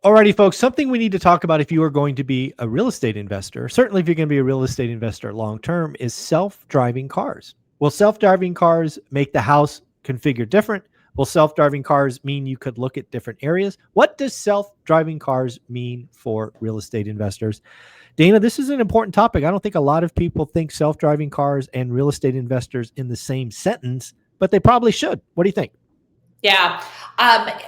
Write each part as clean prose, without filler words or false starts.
Alrighty, folks, something we need to talk about if you are going to be a real estate investor, certainly if you're going to be a real estate investor long term, is self-driving cars. Will self-driving cars make the house configure different? Will self-driving cars mean you could look at different areas? What does self-driving cars mean for real estate investors? Dana, this is an important topic. I don't think a lot of people think self-driving cars and real estate investors in the same sentence, but they probably should. What do you think? Yeah.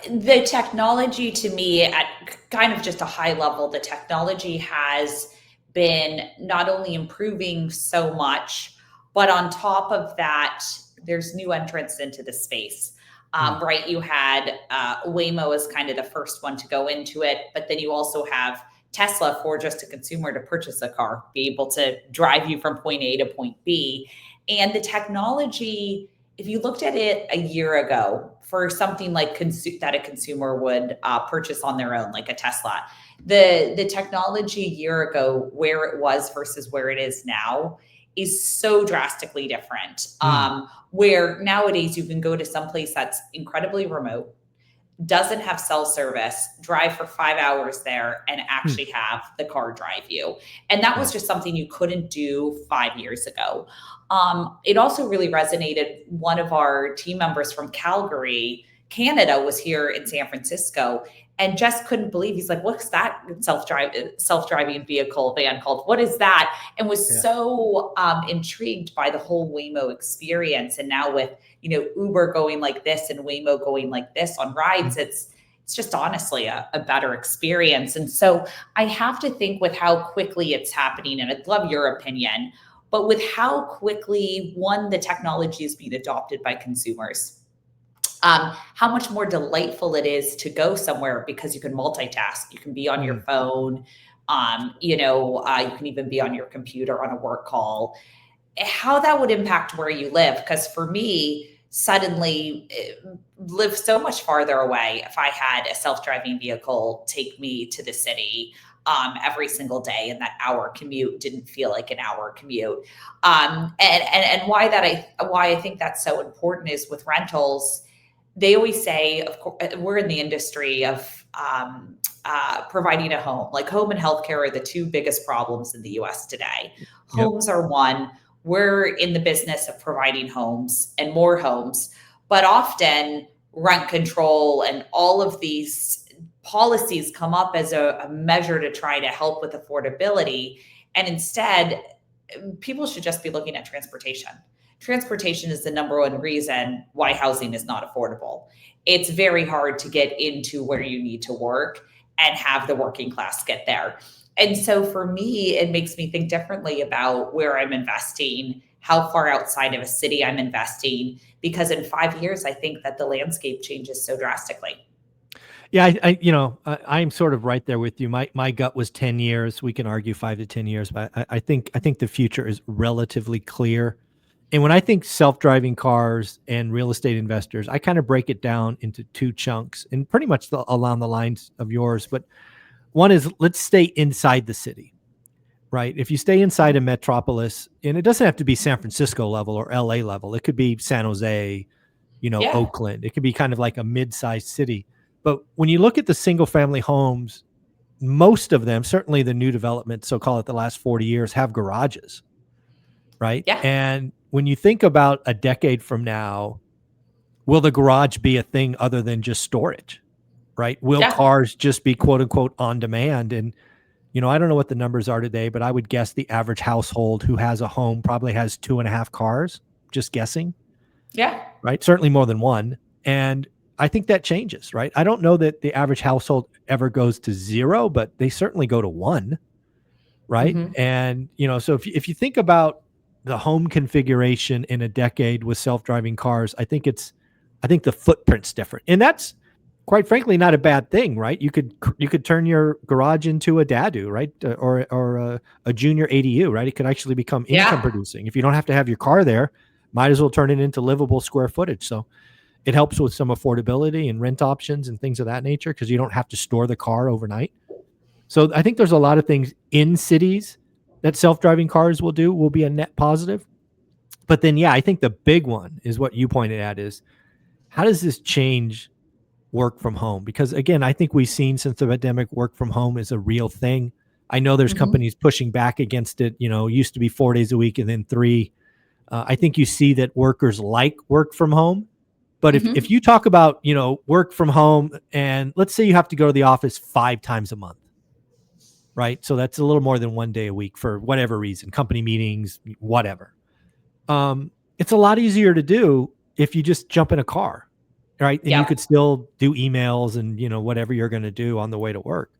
The technology to me, at kind of just a high level, the technology has been not only improving so much, but on top of that, there's new entrants into the space. Right. You had Waymo as kind of the first one to go into it, but then you also have Tesla for just a consumer to purchase a car, be able to drive you from point A to point B. And the technology, if you looked at it a year ago for something like that a consumer would purchase on their own, like a Tesla, the technology a year ago, where it was versus where it is now, is so drastically different. Where nowadays you can go to someplace that's incredibly remote, doesn't have cell service, drive for 5 hours there and actually have the car drive you. And that was just something you couldn't do 5 years ago. It also really resonated. One of our team members from Calgary, Canada, was here in San Francisco and just couldn't believe. He's like, what's that self-driving vehicle van called? What is that? And was so intrigued by the whole Waymo experience. And now with, Uber going like this and Waymo going like this on rides, it's just honestly a better experience. And so I have to think with how quickly it's happening, and I'd love your opinion, but with how quickly, one, the technology is being adopted by consumers, how much more delightful it is to go somewhere because you can multitask. You can be on your phone. You can even be on your computer on a work call. How that would impact where you live. Because for me, suddenly live so much farther away. If I had a self-driving vehicle take me to the city every single day, and that hour commute didn't feel like an hour commute. And why I think that's so important is with rentals. They always say, of course, we're in the industry of providing a home. Like home and healthcare are the two biggest problems in the US today. Homes are one. We're in the business of providing homes and more homes, but often rent control and all of these policies come up as a measure to try to help with affordability. And instead, people should just be looking at transportation. Transportation is the number one reason why housing is not affordable. It's very hard to get into where you need to work and have the working class get there. And so for me, it makes me think differently about where I'm investing, how far outside of a city I'm investing, because in 5 years, I think that the landscape changes so drastically. Yeah, I'm sort of right there with you. My gut was 10 years. We can argue 5 to 10 years, but I think the future is relatively clear. And when I think self-driving cars and real estate investors, I kind of break it down into two chunks and pretty much along the lines of yours. But one is, let's stay inside the city, right? If you stay inside a metropolis, and it doesn't have to be San Francisco level or LA level, it could be San Jose, Oakland. It could be kind of like a mid-sized city. But when you look at the single family homes, most of them, certainly the new development, so call it the last 40 years, have garages, right? Yeah. And when you think about a decade from now, will the garage be a thing other than just storage, right? Will cars just be quote unquote on demand? And, I don't know what the numbers are today, but I would guess the average household who has a home probably has 2.5 cars, just guessing. Yeah. Right. Certainly more than one. And I think that changes, right? I don't know that the average household ever goes to 0, but they certainly go to 1. Right. And, so if you think about the home configuration in a decade with self-driving cars, I think the footprint's different. And that's quite frankly not a bad thing, right? You could turn your garage into a dadu, right? Or a junior ADU, right? It could actually become income producing. If you don't have to have your car there, might as well turn it into livable square footage. So it helps with some affordability and rent options and things of that nature, because you don't have to store the car overnight. So I think there's a lot of things in cities that self-driving cars will be a net positive. But then, I think the big one is what you pointed at, is how does this change work from home, because again, I think we've seen since the pandemic, work from home is a real thing. I know there's Mhm. companies pushing back against it. You know, it used to be 4 days a week and then three. I think you see that workers like work from home. But if Mhm. you talk about, you know, work from home, and let's say you have to go to the office 5 times a month, right? So that's a little more than 1 day a week for whatever reason, company meetings, whatever. It's a lot easier to do if you just jump in a car, right? And you Yep. could still do emails and, you know, whatever you're going to do on the way to work.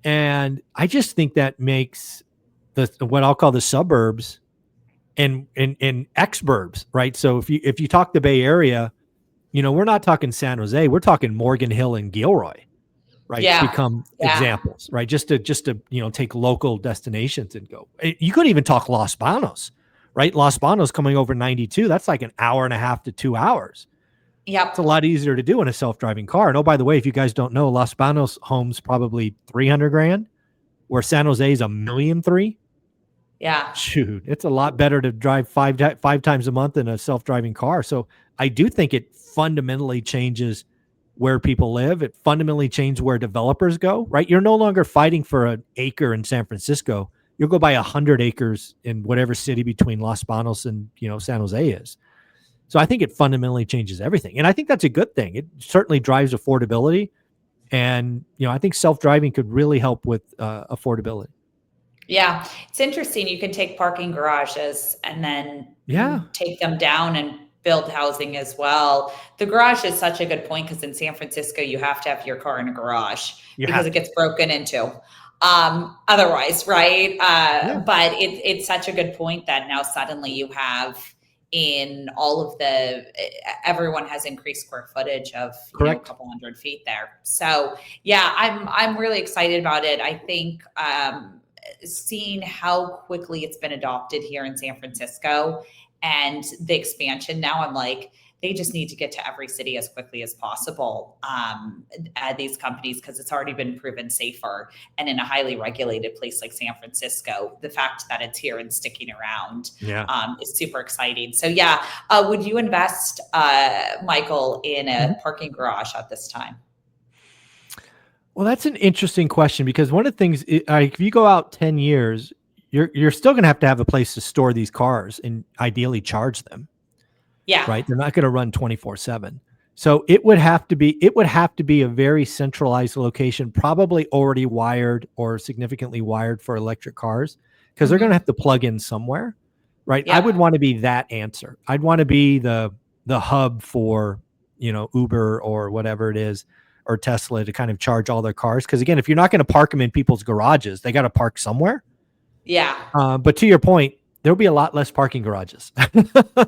And I just think that makes the what I'll call the suburbs and exurbs, right? So if you talk the Bay Area, you know, we're not talking San Jose, we're talking Morgan Hill and Gilroy, right? Yeah. Become Yeah. examples, right? Just to you know, take local destinations and go. You could even talk Los Banos, right? Los Banos coming over 92, that's like an hour and a half to 2 hours. It's a Yep. lot easier to do in a self-driving car. And oh, by the way, if you guys don't know, Los Banos home's probably 300 grand, where San Jose is 1,300,000. Yeah. Shoot, it's a lot better to drive five times a month in a self-driving car. So I do think it fundamentally changes where people live. It fundamentally changes where developers go, right? You're no longer fighting for an acre in San Francisco. You'll go buy 100 acres in whatever city between Los Banos and, you know, San Jose is. So I think it fundamentally changes everything. And I think that's a good thing. It certainly drives affordability. And, you know, I think self-driving could really help with affordability. Yeah, it's interesting. You can take parking garages and then Yeah, take them down and build housing as well. The garage is such a good point because in San Francisco, you have to have your car in a garage you because have it to. gets broken into. Otherwise, right? Yeah, But it's such a good point that now suddenly you have in all of the everyone has increased square footage of a correct. couple hundred feet there. So yeah, I'm really excited about it. I think seeing how quickly it's been adopted here in San Francisco and the expansion now, I'm like, they just need to get to every city as quickly as possible at these companies because it's already been proven safer. And in a highly regulated place like San Francisco, the fact that it's here and sticking around Yeah. is super exciting. So yeah, would you invest, Michael, in a Mhm. parking garage at this time? Well, that's an interesting question, because one of the things, if you go out 10 years, you're still going to have a place to store these cars and ideally charge them, Yeah. right? They're not going to run 24/7. So it would have to be a very centralized location, probably already wired or significantly wired for electric cars, because they're going to Hmm. have to plug in somewhere, right? I would Yep. want to be that answer. I'd want to be the hub for, you know, Uber or whatever it is, or Tesla, to kind of charge all their cars. Because again, if you're not going to park them in people's garages, they got to park somewhere. Yeah. But to your point, there'll be a lot less parking garages.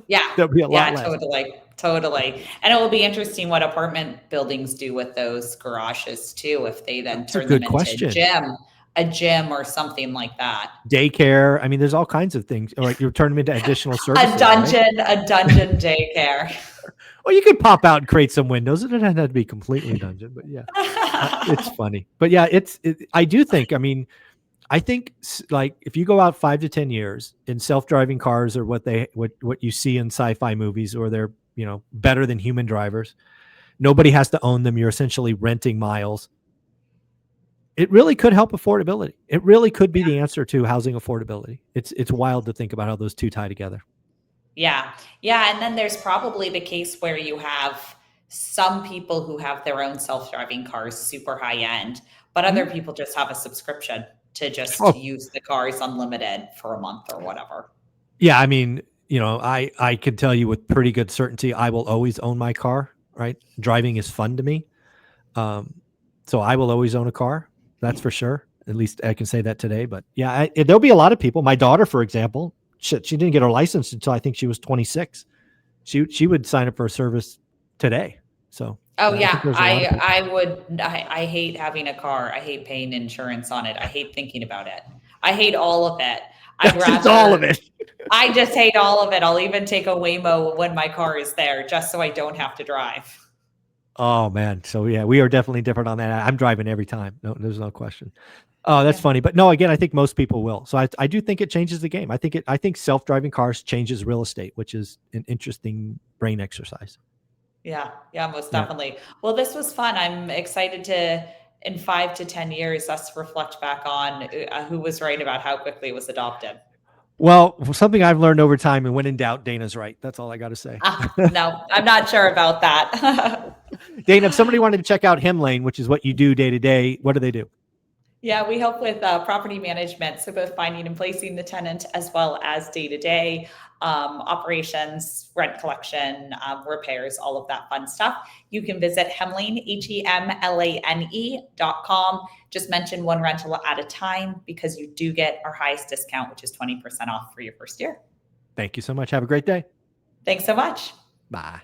Yeah. There'll be a lot Yeah, less. totally. Totally. And it will be interesting what apartment buildings do with those garages too, if they then That's a turn them good into question. a gym or something like that. Daycare. I mean, there's all kinds of things. Or you turn them into additional A services, right? dungeon, a dungeon daycare. Or you could pop out and create some windows. It doesn't have to be completely dungeon, but yeah, it's funny. But yeah, I do think. I mean, I think like if you go out 5 to 10 years in self-driving cars, or what you see in sci-fi movies, or they're, you know, better than human drivers. Nobody has to own them. You're essentially renting miles. It really could help affordability. It really could be the answer to housing affordability. It's wild to think about how those two tie together. Yeah. Yeah. And then there's probably the case where you have some people who have their own self driving cars, super high end, but other Mhm. people just have a subscription to just Oh, use the cars unlimited for a month or whatever. yeah. I mean, you know, I can tell you with pretty good certainty, I will always own my car. Right, driving is fun to me. Um, so I will always own a car. That's for sure. At least I can say that today. But yeah, there'll be a lot of people. My daughter, for example, she didn't get her license until I think she was 26. She would sign up for a service today. So Oh yeah, I think yeah, there's a lot of people. I hate having a car. I hate paying insurance on it. I hate thinking about it. I hate all of it. I'd That's just all of rather it. I just hate all of it. I'll even take a Waymo when my car is there just so I don't have to drive. Oh man. So yeah, we are definitely different on that. I'm driving every time. No, there's no question. Oh, that's Yeah. funny. But no, again, I think most people will. So I do think it changes the game. I think self-driving cars changes real estate, which is an interesting brain exercise. Yeah, most Yeah. definitely. Well, this was fun. I'm excited to, in 5 to 10 years, us reflect back on who was right about how quickly it was adopted. Well, something I've learned over time, and when in doubt, Dana's right. That's all I got to say. No, I'm not sure about that. Dana, if somebody wanted to check out Hemlane, which is what you do day to day, what do they do? Yeah, we help with property management, so both finding and placing the tenant as well as day-to-day operations, rent collection, repairs, all of that fun stuff. You can visit Hemlane, HEMLANE.com. Just mention one rental at a time because you do get our highest discount, which is 20% off for your first year. Thank you so much. Have a great day. Thanks so much. Bye.